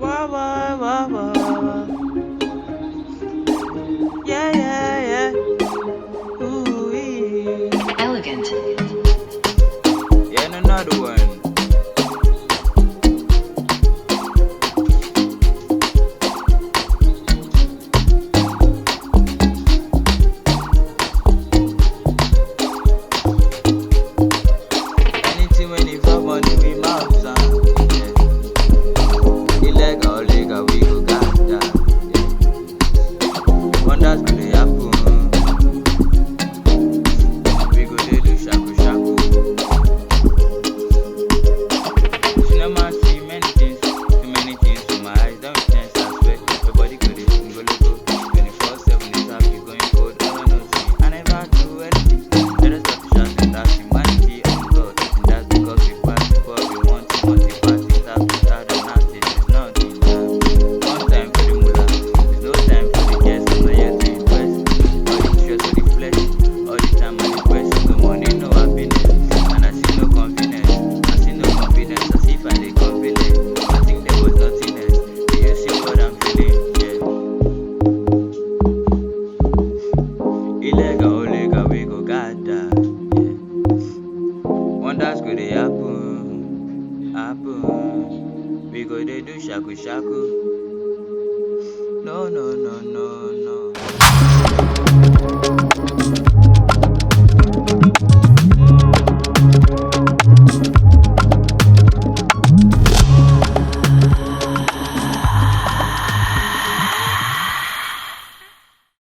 Wah, wah, wah, wah. Yeah, yeah, yeah. Ooh-wee. Elegant. Yeah, and another one. Anything when it for money, we mouth, yeah. Illegal, legal, we go gada, yeah. Wonders go dey happen. We go dey do shaku shaku. Cinema see many things with my eyes. Don't intense, I swear. Your body go dey sing, go loco. 24/7 is happy, going cold. I don't know, see. I never do anything. Let us stop to shout and that's humanity and God. And that's because we pass before we want to multi-party. Start to start and nothing is nothing. One time for the mullah. There's no time for the guests. I'm not here to impress. All the stress, all the flesh. All the time I request. No money, no happiness. And I see no confidence. I see no confidence as if I dey confident. I think there was nothing else. Do you see what I'm feeling? Yeah. Illegal, legal, we go gada. Yeah. Wonders go dey happen, happen. We go dey do shaku shaku. No, no, no, no, no.